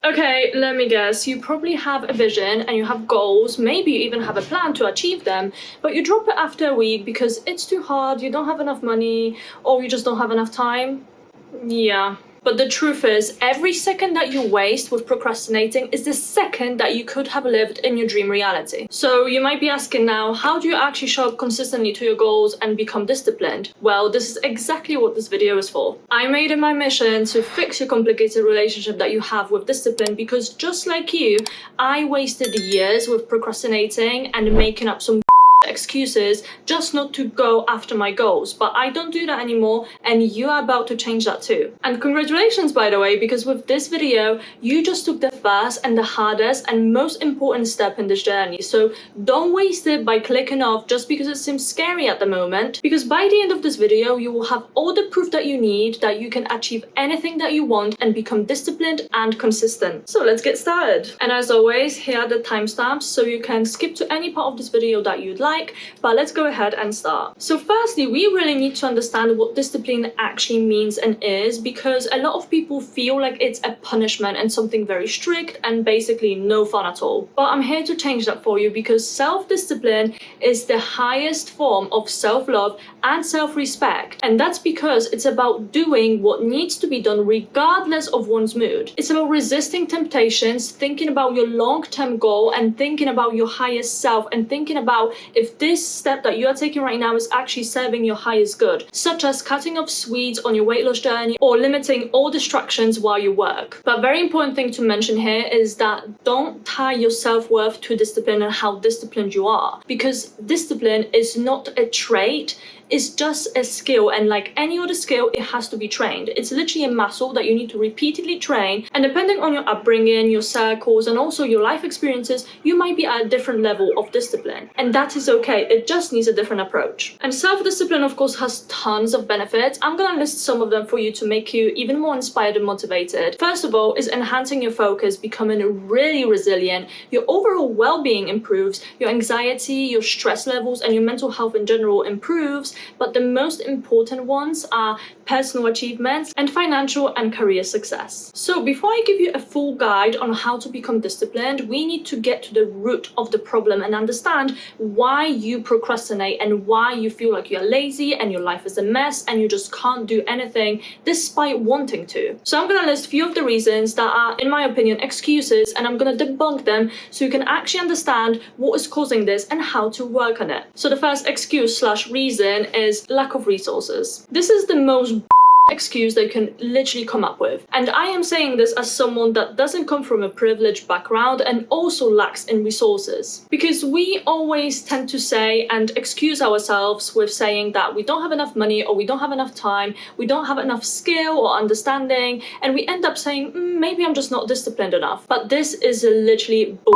Okay, let me guess. You probably have a vision and you have goals, maybe you even have a plan to achieve them, but you drop it after a week because it's too hard, you don't have enough money, or you just don't have enough time. Yeah. But the truth is, every second that you waste with procrastinating is the second that you could have lived in your dream reality. So you might be asking now, how do you actually show up consistently to your goals and become disciplined? Well, this is exactly what this video is for. I made it my mission to fix your complicated relationship that you have with discipline because just like you, I wasted years with procrastinating and making up some excuses just not to go after my goals, but I don't do that anymore, and you are about to change that too. And congratulations, by the way, because with this video you just took the first and the hardest and most important step in this journey. So don't waste it by clicking off just because it seems scary at the moment, because by the end of this video you will have all the proof that you need that you can achieve anything that you want and become disciplined and consistent. So let's get started. And as always, here are the timestamps so you can skip to any part of this video that you'd like, but let's go ahead and start. So firstly, we really need to understand what discipline actually means and is, because a lot of people feel like it's a punishment and something very strict and basically no fun at all. But I'm here to change that for you, because self-discipline is the highest form of self-love and self-respect, and that's because it's about doing what needs to be done regardless of one's mood. It's about resisting temptations, thinking about your long-term goal and thinking about your highest self, and thinking about if this step that you are taking right now is actually serving your highest good, such as cutting off sweets on your weight loss journey or limiting all distractions while you work. But very important thing to mention here is that don't tie your self-worth to discipline and how disciplined you are, because discipline is not a trait, it's just a skill, and like any other skill, it has to be trained. It's literally a muscle that you need to repeatedly train, and depending on your upbringing, your circles, and also your life experiences, you might be at a different level of discipline, and that is okay. It just needs a different approach. And self-discipline, of course, has tons of benefits. I'm gonna list some of them for you to make you even more inspired and motivated. First of all is enhancing your focus, becoming really resilient. Your overall well-being improves, your anxiety, your stress levels, and your mental health in general improves. But the most important ones are personal achievements and financial and career success. So before I give you a full guide on how to become disciplined, we need to get to the root of the problem and understand why you procrastinate and why you feel like you're lazy and your life is a mess and you just can't do anything despite wanting to. So I'm going to list a few of the reasons that are, in my opinion, excuses, and I'm going to debunk them so you can actually understand what is causing this and how to work on it. So the first excuse/reason is lack of resources. This is the most excuse they can literally come up with, and I am saying this as someone that doesn't come from a privileged background and also lacks in resources, because we always tend to say and excuse ourselves with saying that we don't have enough money, or we don't have enough time, we don't have enough skill or understanding, and we end up saying maybe I'm just not disciplined enough. But this is literally bull.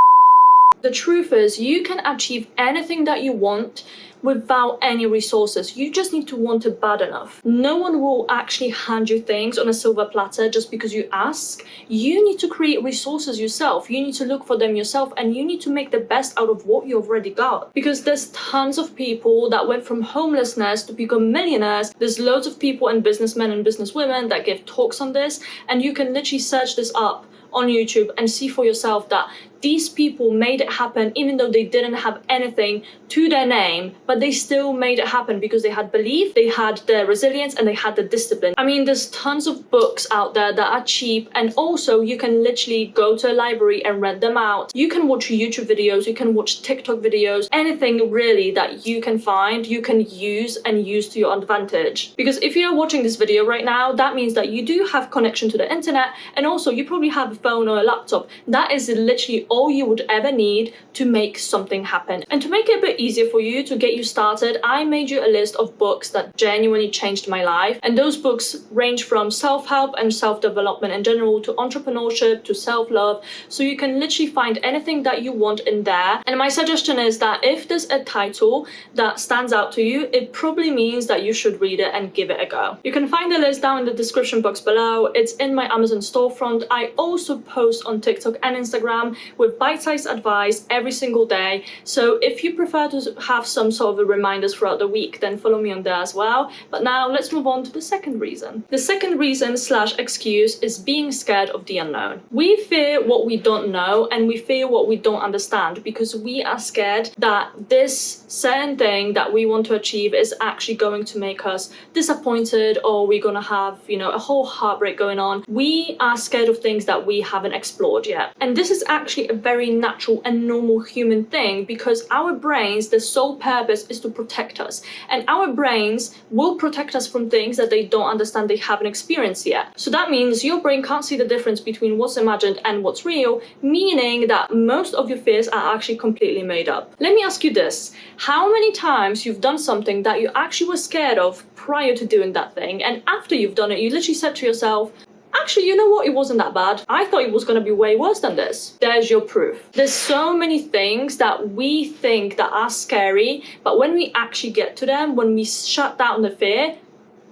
The truth is, you can achieve anything that you want without any resources. You just need to want it bad enough. No one will actually hand you things on a silver platter just because you ask. You need to create resources yourself. You need to look for them yourself, and you need to make the best out of what you already got. Because there's tons of people that went from homelessness to become millionaires. There's loads of people and businessmen and businesswomen that give talks on this, and you can literally search this up on YouTube and see for yourself that these people made it happen even though they didn't have anything to their name, but they still made it happen because they had belief, they had the resilience, and they had the discipline. I mean, there's tons of books out there that are cheap, and also you can literally go to a library and rent them out. You can watch YouTube videos, you can watch TikTok videos, anything really that you can find, you can use to your advantage. Because if you're watching this video right now, that means that you do have connection to the internet, and also you probably have a phone or a laptop. That is literally all you would ever need to make something happen. And to make it a bit easier for you, to get you started, I made you a list of books that genuinely changed my life. And those books range from self-help and self-development in general to entrepreneurship to self-love. So you can literally find anything that you want in there. And my suggestion is that if there's a title that stands out to you, it probably means that you should read it and give it a go. You can find the list down in the description box below. It's in my Amazon storefront. I also post on TikTok and Instagram with bite-sized advice every single day. So if you prefer to have some sort of reminders throughout the week, then follow me on there as well. But now let's move on to the second reason. The second reason / excuse is being scared of the unknown. We fear what we don't know, and we fear what we don't understand because we are scared that this certain thing that we want to achieve is actually going to make us disappointed, or we're gonna have, a whole heartbreak going on. We are scared of things that we haven't explored yet. And this is actually a very natural and normal human thing because our brains, the sole purpose is to protect us. And our brains will protect us from things that they don't understand, they haven't experienced yet. So that means your brain can't see the difference between what's imagined and what's real, meaning that most of your fears are actually completely made up. Let me ask you this. How many times you've done something that you actually were scared of prior to doing that thing, and after you've done it, you literally said to yourself, actually, you know what? It wasn't that bad. I thought it was going to be way worse than this. There's your proof. There's so many things that we think that are scary, but when we actually get to them, when we shut down the fear,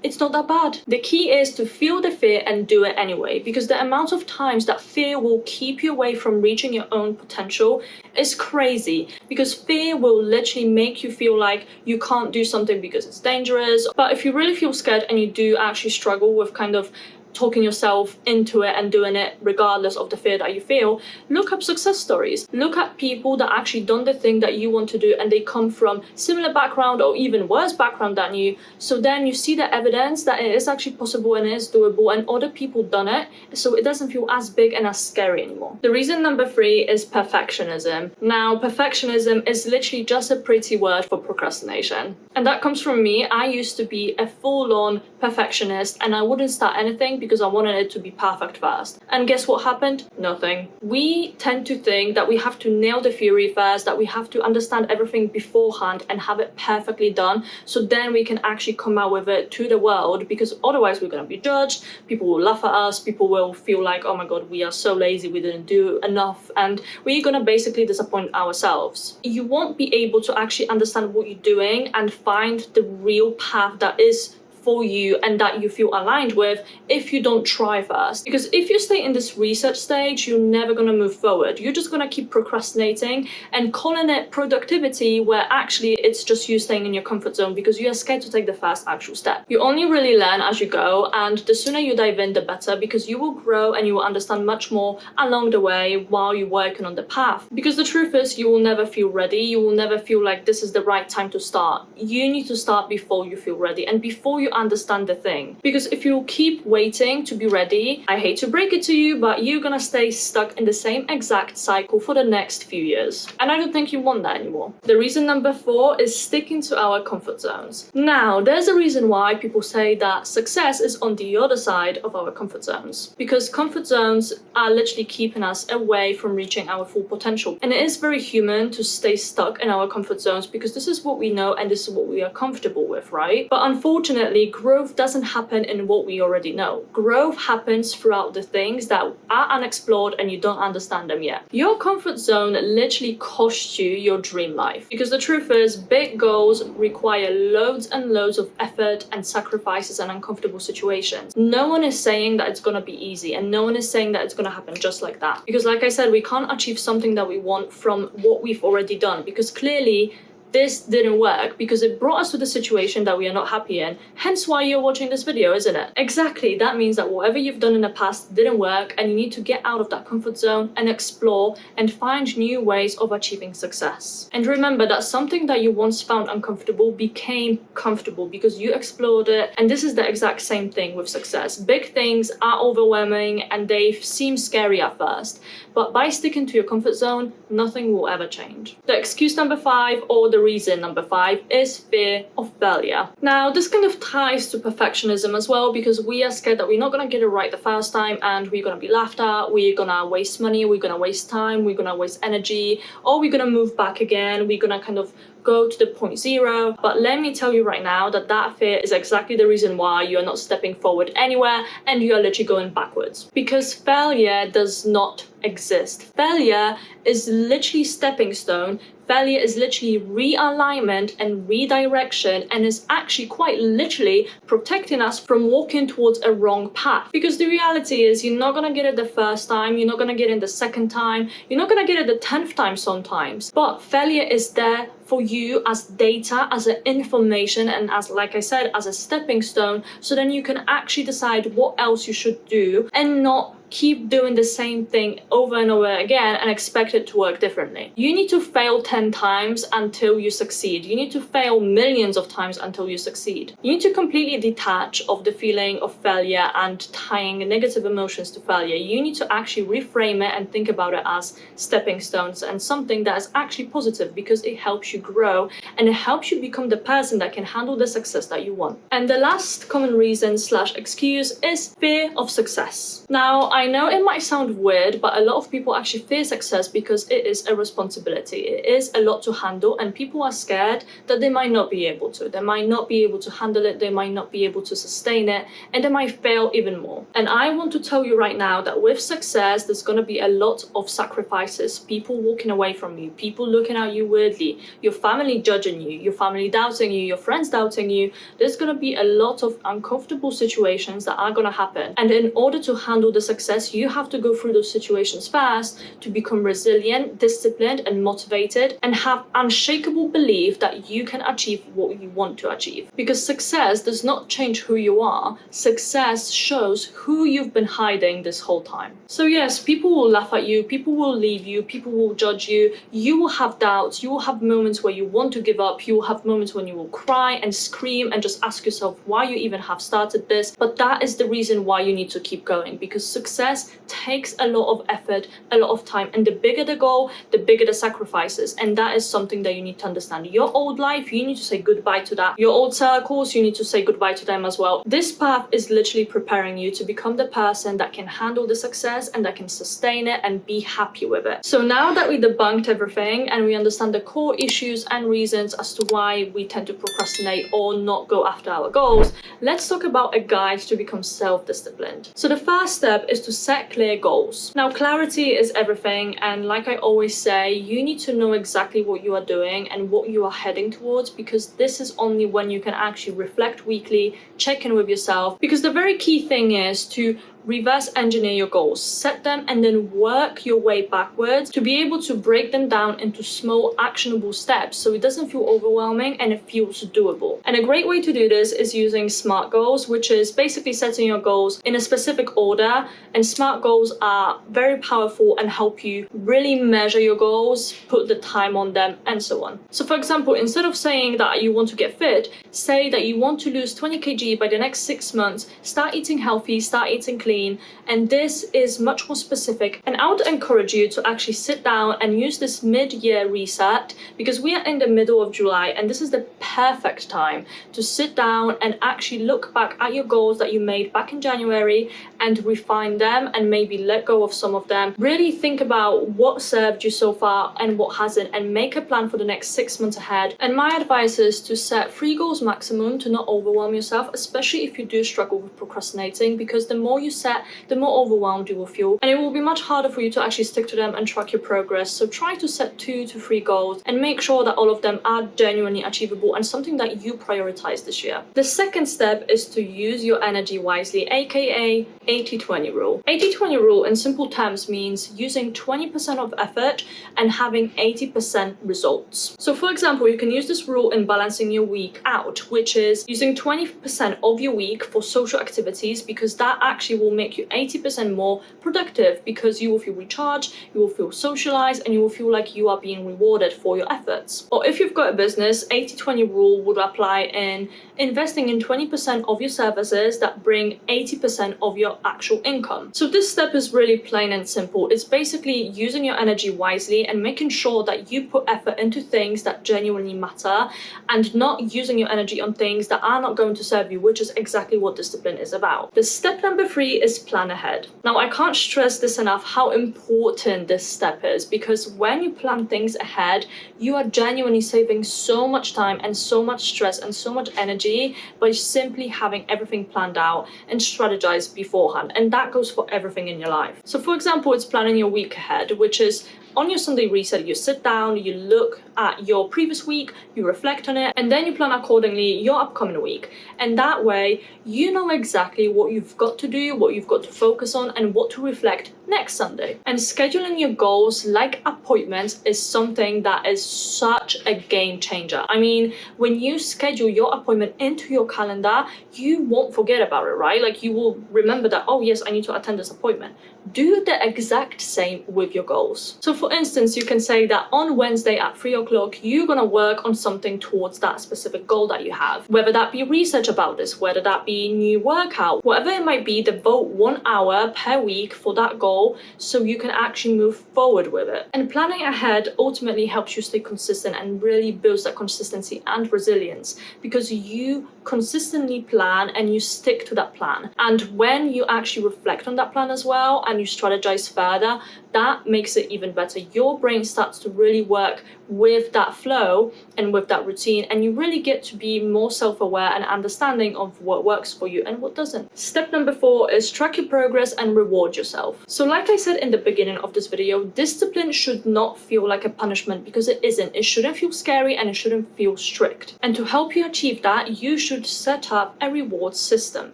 it's not that bad. The key is to feel the fear and do it anyway, because the amount of times that fear will keep you away from reaching your own potential is crazy, because fear will literally make you feel like you can't do something because it's dangerous. But if you really feel scared and you do actually struggle with kind of talking yourself into it and doing it regardless of the fear that you feel, look up success stories. Look at people that actually done the thing that you want to do and they come from similar background or even worse background than you. So then you see the evidence that it is actually possible and it is doable and other people done it, so it doesn't feel as big and as scary anymore. The reason number 3 is perfectionism. Now, perfectionism is literally just a pretty word for procrastination. And that comes from me. I used to be a full-on perfectionist and I wouldn't start anything because I wanted it to be perfect first. And guess what happened? Nothing. We tend to think that we have to nail the theory first, that we have to understand everything beforehand and have it perfectly done, so then we can actually come out with it to the world, because otherwise we're going to be judged, people will laugh at us, people will feel like, oh my god, we are so lazy, we didn't do enough, and we're going to basically disappoint ourselves. You won't be able to actually understand what you're doing and find the real path that is for you and that you feel aligned with if you don't try first. Because if you stay in this research stage, you're never going to move forward. You're just going to keep procrastinating and calling it productivity, where actually it's just you staying in your comfort zone because you are scared to take the first actual step. You only really learn as you go, and the sooner you dive in, the better, because you will grow and you will understand much more along the way while you're working on the path. Because the truth is, you will never feel ready. You will never feel like this is the right time to start. You need to start before you feel ready and before you understand the thing. Because if you keep waiting to be ready, I hate to break it to you, but you're gonna stay stuck in the same exact cycle for the next few years. And I don't think you want that anymore. The reason number 4 is sticking to our comfort zones. Now, there's a reason why people say that success is on the other side of our comfort zones. Because comfort zones are literally keeping us away from reaching our full potential. And it is very human to stay stuck in our comfort zones because this is what we know and this is what we are comfortable with, right? But unfortunately, growth doesn't happen in what we already know. Growth happens throughout the things that are unexplored and you don't understand them yet. Your comfort zone literally costs you your dream life. Because the truth is, big goals require loads and loads of effort and sacrifices and uncomfortable situations. No one is saying that it's gonna be easy, and no one is saying that it's gonna happen just like that. Because like I said, we can't achieve something that we want from what we've already done, because clearly this didn't work because it brought us to the situation that we are not happy in. Hence why you're watching this video, isn't it? Exactly. That means that whatever you've done in the past didn't work, and you need to get out of that comfort zone and explore and find new ways of achieving success. And remember that something that you once found uncomfortable became comfortable because you explored it. And this is the exact same thing with success. Big things are overwhelming and they seem scary at first, but by sticking to your comfort zone, nothing will ever change. The excuse number 5, or the reason number 5, is fear of failure. Now, this kind of ties to perfectionism as well, because we are scared that we're not going to get it right the first time and we're going to be laughed at, we're going to waste money, we're going to waste time, we're going to waste energy, or we're going to move back again, we're going to kind of go to the point zero. But let me tell you right now that that fear is exactly the reason why you are not stepping forward anywhere and you are literally going backwards. Because failure does not exist. Failure is literally stepping stone. Failure is literally realignment and redirection, and is actually quite literally protecting us from walking towards a wrong path. Because the reality is, you're not gonna get it the first time, you're not gonna get it the second time, you're not gonna get it the 10th time sometimes. But failure is there for you as data, as an information, and as, like I said, as a stepping stone, so then you can actually decide what else you should do and not keep doing the same thing over and over again and expect it to work differently. You need to fail 10 times until you succeed. You need to fail millions of times until you succeed. You need to completely detach of the feeling of failure and tying negative emotions to failure. You need to actually reframe it and think about it as stepping stones and something that is actually positive, because it helps you grow and it helps you become the person that can handle the success that you want. And the last common reason / excuse is fear of success. Now, I know it might sound weird, but a lot of people actually fear success because it is a responsibility. It is a lot to handle, and people are scared that they might not be able to. They might not be able to handle it, they might not be able to sustain it, and they might fail even more. And I want to tell you right now that with success, there's going to be a lot of sacrifices, people walking away from you, people looking at you weirdly, your family judging you, your family doubting you, your friends doubting you. There's going to be a lot of uncomfortable situations that are going to happen. And in order to handle the success, you have to go through those situations fast to become resilient, disciplined, and motivated, and have unshakable belief that you can achieve what you want to achieve. Because success does not change who you are. Success shows who you've been hiding this whole time. So yes, people will laugh at you, people will leave you, people will judge you, you will have doubts, you will have moments where you want to give up, you will have moments when you will cry and scream and just ask yourself why you even have started this. But that is the reason why you need to keep going, because success takes a lot of effort, a lot of time, and the bigger the goal, the bigger the sacrifices. And that is something that you need to understand. Your old life, you need to say goodbye to that. Your old circles, you need to say goodbye to them as well. This path is literally preparing you to become the person that can handle the success and that can sustain it and be happy with it. So now that we debunked everything and we understand the core issues and reasons as to why we tend to procrastinate or not go after our goals, let's talk about a guide to become self-disciplined. So the first step is to set clear goals. Now, clarity is everything, and like I always say, you need to know exactly what you are doing and what you are heading towards, because this is only when you can actually reflect weekly, check in with yourself, because the very key thing is to reverse engineer your goals, set them, and then work your way backwards to be able to break them down into small actionable steps so it doesn't feel overwhelming and it feels doable. And a great way to do this is using SMART goals, which is basically setting your goals in a specific order. And SMART goals are very powerful and help you really measure your goals, put the time on them, and so on. So for example, instead of saying that you want to get fit, say that you want to lose 20 kg by the next 6 months, start eating healthy, start eating clean. And this is much more specific, and I would encourage you to actually sit down and use this mid-year reset, because we are in the middle of July and this is the perfect time to sit down and actually look back at your goals that you made back in January and refine them and maybe let go of some of them. Really think about what served you so far and what hasn't, and make a plan for the next 6 months ahead. And my advice is to set 3 goals maximum, to not overwhelm yourself, especially if you do struggle with procrastinating, because the more you set, the more overwhelmed you will feel, and it will be much harder for you to actually stick to them and track your progress. So try to set 2 to 3 goals and make sure that all of them are genuinely achievable and something that you prioritize this year. The second step is to use your energy wisely, aka 80-20 rule. 80-20 rule in simple terms means using 20% of effort and having 80% results. So for example, you can use this rule in balancing your week out, which is using 20% of your week for social activities, because that actually will make you 80% more productive, because you will feel recharged, you will feel socialized, and you will feel like you are being rewarded for your efforts. Or if you've got a business, 80-20 rule would apply in investing in 20% of your services that bring 80% of your actual income. So this step is really plain and simple. It's basically using your energy wisely and making sure that you put effort into things that genuinely matter, and not using your energy on things that are not going to serve you, which is exactly what discipline is about. The step number 3 three is plan ahead. Now, I can't stress this enough how important this step is, because when you plan things ahead, you are genuinely saving so much time and so much stress and so much energy by simply having everything planned out and strategized beforehand. And that goes for everything in your life. So for example, it's planning your week ahead, which is on your Sunday reset, you sit down, you look at your previous week, you reflect on it, and then you plan accordingly your upcoming week. And that way, you know exactly what you've got to do, what you've got to focus on, and what to reflect next Sunday. And scheduling your goals like appointments is something that is such a game changer. I mean, when you schedule your appointment into your calendar, you won't forget about it, right? Like, you will remember that, oh yes, I need to attend this appointment. Do the exact same with your goals. So for instance, you can say that on Wednesday at 3 o'clock, you're gonna work on something towards that specific goal that you have. Whether that be research about this, whether that be new workout, whatever it might be, devote 1 hour per week for that goal so you can actually move forward with it. And planning ahead ultimately helps you stay consistent and really builds that consistency and resilience, because you consistently plan and you stick to that plan. And when you actually reflect on that plan as well and you strategize further, that makes it even better. Your brain starts to really work with that flow and with that routine, and you really get to be more self-aware and understanding of what works for you and what doesn't. Step number 4 is track your progress and reward yourself. So like I said in the beginning of this video, discipline should not feel like a punishment, because it isn't. It shouldn't feel scary and it shouldn't feel strict. And to help you achieve that, you should set up a reward system.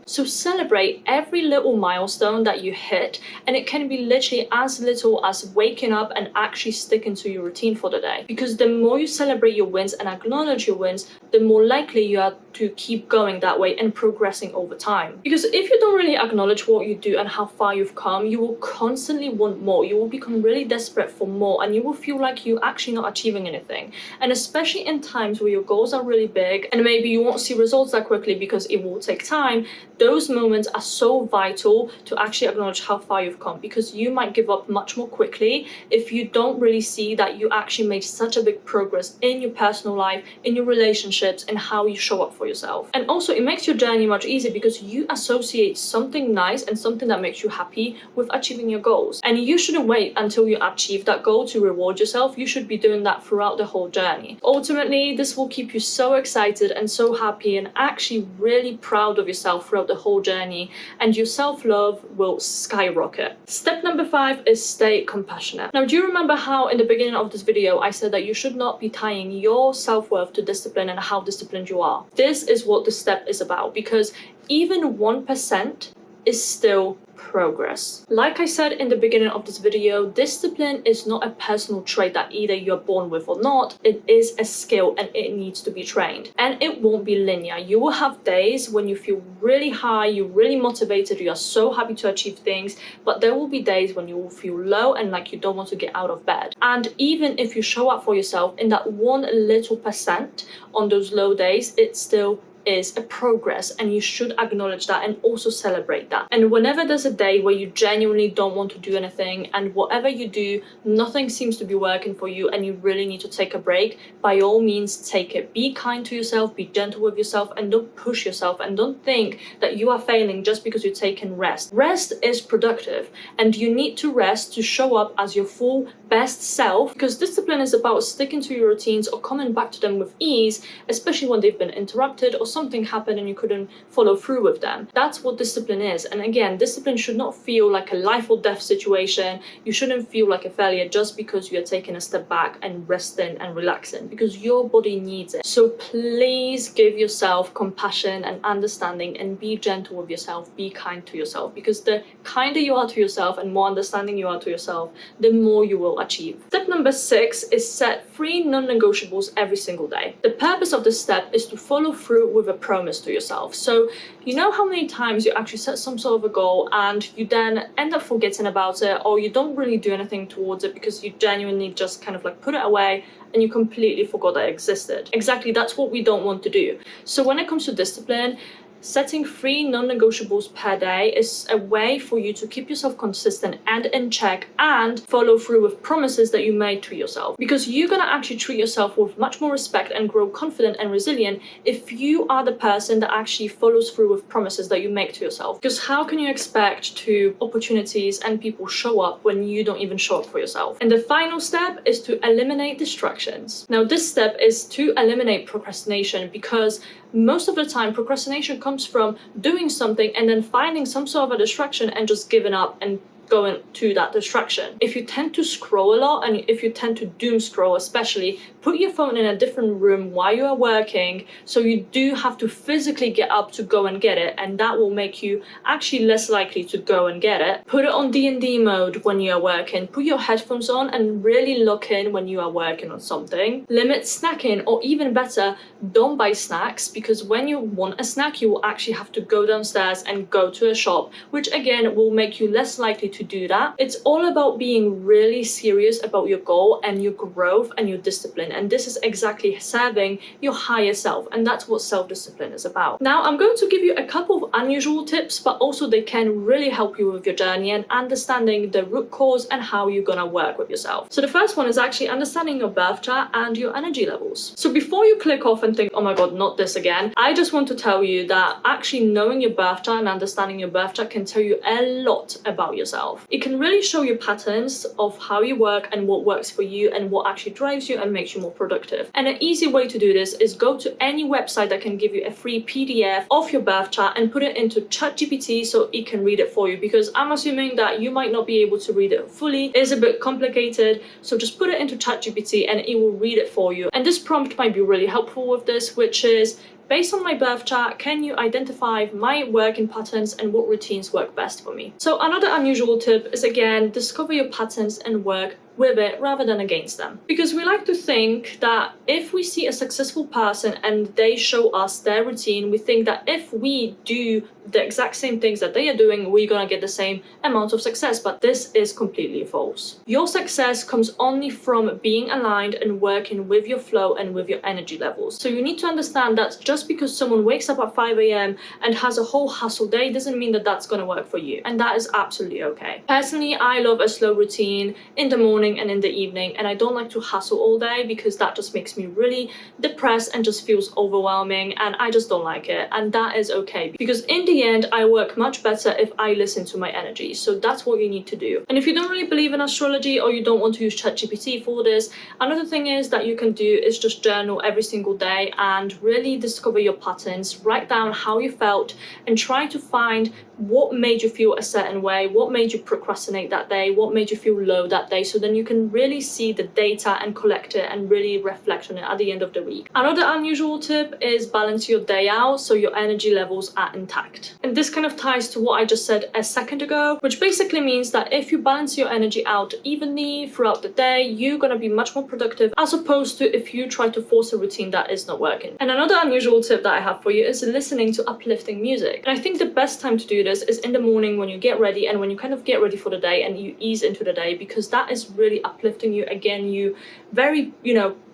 So celebrate every little milestone that you hit, and it can be literally as little as waking up and actually sticking to your routine for the day. Because the more you celebrate your wins and acknowledge your wins, the more likely you are to keep going that way and progressing over time. Because if you don't really acknowledge what you do and how far you've come, you will constantly want more. You will become really desperate for more, and you will feel like you're actually not achieving anything. And especially in times where your goals are really big and maybe you won't see results that quickly because it will take time, those moments are so vital to actually acknowledge how far you've come, because you might give up much more quickly if you don't really see that you actually made such a big progress in your personal life, in your relationships, and how you show up for yourself. And also, it makes your journey much easier because you associate something nice and something that makes you happy with achieving your goals. And you shouldn't wait until you achieve that goal to reward yourself. You should be doing that throughout the whole journey. Ultimately, this will keep you so excited and so happy and actually really proud of yourself throughout the whole journey, and your self-love will skyrocket. Step number 5 is stay compassionate. Now, do you remember how in the beginning of this video I said that you should not be tying your self-worth to discipline and how disciplined you are? This is what the step is about, because even 1% is still progress. Like I said in the beginning of this video, discipline is not a personal trait that either you're born with or not. It is a skill and it needs to be trained. And it won't be linear. You will have days when you feel really high, you're really motivated, you are so happy to achieve things, but there will be days when you will feel low and like you don't want to get out of bed. And even if you show up for yourself in that 1% on those low days, it still is a progress, and you should acknowledge that and also celebrate that. And whenever there's a day where you genuinely don't want to do anything and whatever you do, nothing seems to be working for you and you really need to take a break, by all means take it. Be kind to yourself, be gentle with yourself, and don't push yourself, and don't think that you are failing just because you're taking rest. Rest is productive, and you need to rest to show up as your full best self, because discipline is about sticking to your routines or coming back to them with ease, especially when they've been interrupted or something happened and you couldn't follow through with them. That's what discipline is. And again, discipline should not feel like a life or death situation. You shouldn't feel like a failure just because you're taking a step back and resting and relaxing, because your body needs it. So please give yourself compassion and understanding and be gentle with yourself, be kind to yourself, because the kinder you are to yourself and more understanding you are to yourself, the more you will achieve. Step number 6 is set 3 non-negotiables every single day. The purpose of this step is to follow through with a promise to yourself. So you know how many times you actually set some sort of a goal and you then end up forgetting about it, or you don't really do anything towards it because you genuinely just kind of like put it away and you completely forgot that it existed. Exactly, that's what we don't want to do. So when it comes to discipline, setting 3 non-negotiables per day is a way for you to keep yourself consistent and in check and follow through with promises that you made to yourself. Because you're gonna actually treat yourself with much more respect and grow confident and resilient if you are the person that actually follows through with promises that you make to yourself. Because how can you expect to opportunities and people show up when you don't even show up for yourself? And the final step is to eliminate distractions. Now, this step is to eliminate procrastination, because most of the time procrastination comes from doing something and then finding some sort of a distraction and just giving up and going to that distraction. If you tend to scroll a lot, and if you tend to doom scroll especially, put your phone in a different room while you are working, so you do have to physically get up to go and get it, and that will make you actually less likely to go and get it. Put it on D&D mode when you are working. Put your headphones on and really lock in when you are working on something. Limit snacking, or even better, don't buy snacks, because when you want a snack you will actually have to go downstairs and go to a shop, which again will make you less likely to do that. It's all about being really serious about your goal and your growth and your discipline, and this is exactly serving your higher self, and that's what self-discipline is about. Now, I'm going to give you a couple of unusual tips, but also they can really help you with your journey and understanding the root cause and how you're gonna work with yourself. So the first one is actually understanding your birth chart and your energy levels. So before you click off and think, oh my god, not this again, I just want to tell you that actually knowing your birth chart and understanding your birth chart can tell you a lot about yourself. It can really show you patterns of how you work and what works for you and what actually drives you and makes you more productive. And an easy way to do this is go to any website that can give you a free PDF of your birth chart and put it into ChatGPT so it can read it for you, because I'm assuming that you might not be able to read it fully. It is a bit complicated, so just put it into ChatGPT and it will read it for you. And this prompt might be really helpful with this, which is, based on my birth chart, can you identify my working patterns and what routines work best for me? So another unusual tip is, again, discover your patterns and work with it rather than against them. Because we like to think that if we see a successful person and they show us their routine, we think that if we do the exact same things that they are doing, we're gonna get the same amount of success, but this is completely false. Your success comes only from being aligned and working with your flow and with your energy levels. So you need to understand that just because someone wakes up at 5 a.m. and has a whole hustle day doesn't mean that that's gonna work for you, and that is absolutely okay. Personally, I love a slow routine in the morning and in the evening, and I don't like to hustle all day because that just makes me really depressed and just feels overwhelming, and I just don't like it, and that is okay, because in the end I work much better if I listen to my energy. So that's what you need to do. And if you don't really believe in astrology or you don't want to use ChatGPT for this, another thing is that you can do is just journal every single day and really discover your patterns. Write down how you felt and try to find what made you feel a certain way, what made you procrastinate that day, what made you feel low that day, so then you can really see the data and collect it and really reflect on it at the end of the week. Another unusual tip is balance your day out so your energy levels are intact. And this kind of ties to what I just said a second ago, which basically means that if you balance your energy out evenly throughout the day, you're gonna be much more productive, as opposed to if you try to force a routine that is not working. And another unusual tip that I have for you is listening to uplifting music. And I think the best time to do this is in the morning when you get ready and when you kind of get ready for the day and you ease into the day, because that is really uplifting you. Again, you very,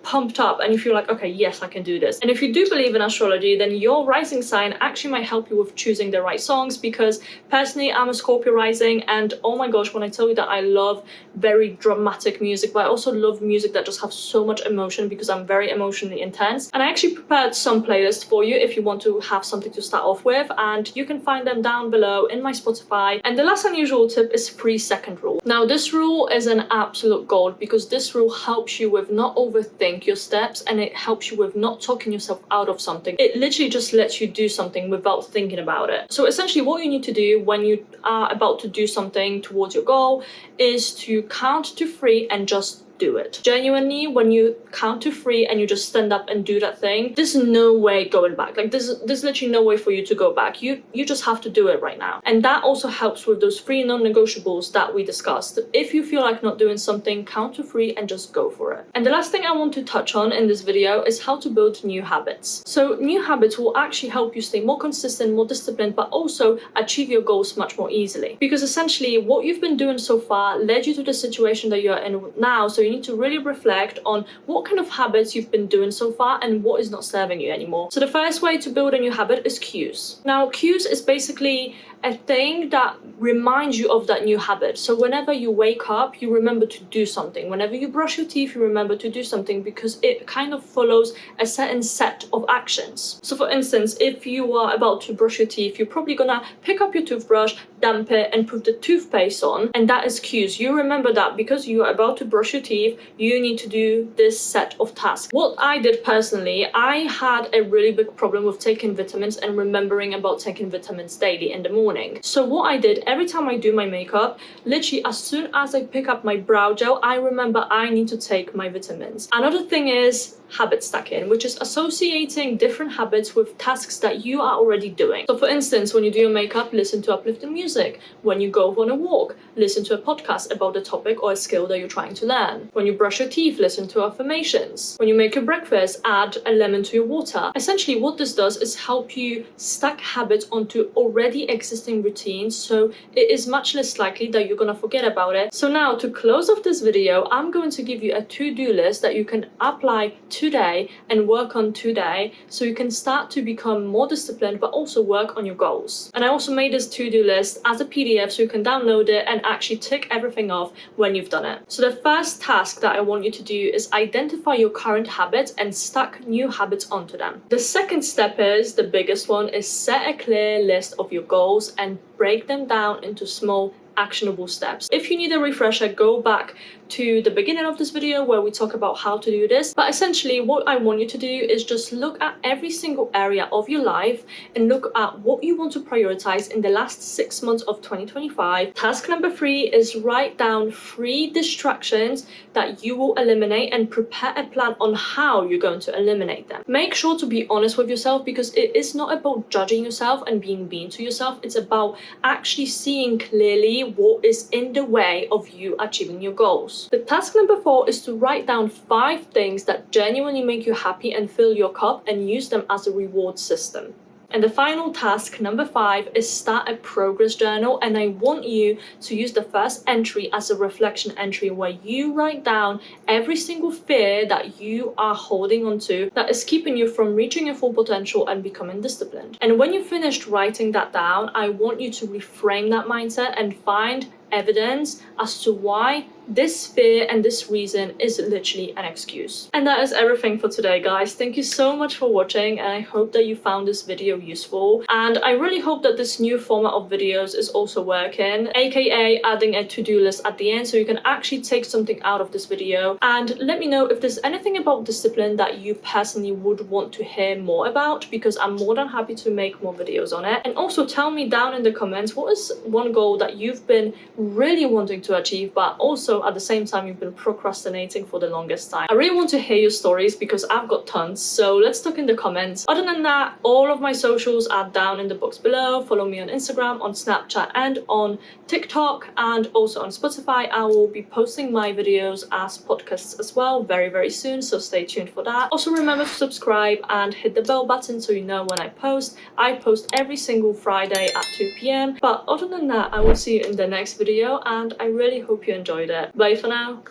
pumped up and you feel like, okay, yes, I can do this. And if you do believe in astrology, then your rising sign actually might help you with choosing the right songs, because personally I'm a Scorpio rising, and oh my gosh, when I tell you that I love very dramatic music, but I also love music that just has so much emotion because I'm very emotionally intense. And I actually prepared some playlists for you if you want to have something to start off with, and you can find them down below in my Spotify. And the last unusual tip is 3-second rule. Now this rule is an absolute gold, because this rule helps you with not overthinking your steps, and it helps you with not talking yourself out of something. It literally just lets you do something without thinking about it. So essentially what you need to do when you are about to do something towards your goal is to count to 3 and just do it. Genuinely, when you count to 3 and you just stand up and do that thing, there's no way going back. Like there's literally no way for you to go back. You just have to do it right now. And that also helps with those 3 non-negotiables that we discussed. If you feel like not doing something, count to 3 and just go for it. And the last thing I want to touch on in this video is how to build new habits. So new habits will actually help you stay more consistent, more disciplined, but also achieve your goals much more easily. Because essentially what you've been doing so far led you to the situation that you're in now. So you need to really reflect on what kind of habits you've been doing so far and what is not serving you anymore. So the first way to build a new habit is cues. Now, cues is basically a thing that reminds you of that new habit. So whenever you wake up, you remember to do something. Whenever you brush your teeth, you remember to do something, because it kind of follows a certain set of actions. So for instance, if you are about to brush your teeth, you're probably gonna pick up your toothbrush, damp it, and put the toothpaste on, and that is cues. You remember that because you are about to brush your teeth, you need to do this set of tasks. What I did personally, I had a really big problem with taking vitamins and remembering about taking vitamins daily in the morning. So what I did, every time I do my makeup, literally as soon as I pick up my brow gel, I remember I need to take my vitamins. Another thing is habit stacking, which is associating different habits with tasks that you are already doing. So for instance, when you do your makeup, listen to uplifting music. When you go on a walk, listen to a podcast about the topic or a skill that you're trying to learn. When you brush your teeth, listen to affirmations. When you make your breakfast, add a lemon to your water. Essentially, what this does is help you stack habits onto already existing routines, so it is much less likely that you're gonna forget about it. So now, to close off this video, I'm going to give you a to-do list that you can apply today and work on today, so you can start to become more disciplined but also work on your goals. And I also made this to-do list as a PDF, so you can download it and actually tick everything off when you've done it. So the first task that I want you to do is identify your current habits and stack new habits onto them. The second step is, the biggest one, is set a clear list of your goals and break them down into small actionable steps. If you need a refresher, go back to the beginning of this video where we talk about how to do this. But essentially, what I want you to do is just look at every single area of your life and look at what you want to prioritize in the last 6 months of 2025. Task number 3 is write down 3 distractions that you will eliminate and prepare a plan on how you're going to eliminate them. Make sure to be honest with yourself, because it is not about judging yourself and being mean to yourself. It's about actually seeing clearly what is in the way of you achieving your goals. The task number 4 is to write down 5 things that genuinely make you happy and fill your cup, and use them as a reward system. And the final task, number 5, is start a progress journal, and I want you to use the first entry as a reflection entry, where you write down every single fear that you are holding on to that is keeping you from reaching your full potential and becoming disciplined. And when you finished writing that down, I want you to reframe that mindset and find evidence as to why this fear and this reason is literally an excuse. And that is everything for today, guys. Thank you so much for watching, and I hope that you found this video useful. And I really hope that this new format of videos is also working, aka adding a to-do list at the end, so you can actually take something out of this video. And let me know if there's anything about discipline that you personally would want to hear more about, because I'm more than happy to make more videos on it. And also tell me down in the comments, what is one goal that you've been really wanting to achieve, but also at the same time you've been procrastinating for the longest time. I really want to hear your stories, because I've got tons, so let's talk in the comments. Other than that, all of my socials are down in the box below. Follow me on Instagram, on Snapchat, and on TikTok, and also on Spotify. I will be posting my videos as podcasts as well very soon, so stay tuned for that. Also remember to subscribe and hit the bell button so you know when I post. I post every single Friday at 2 p.m. But other than that, I will see you in the next video, and I really hope you enjoyed it. Bye for now.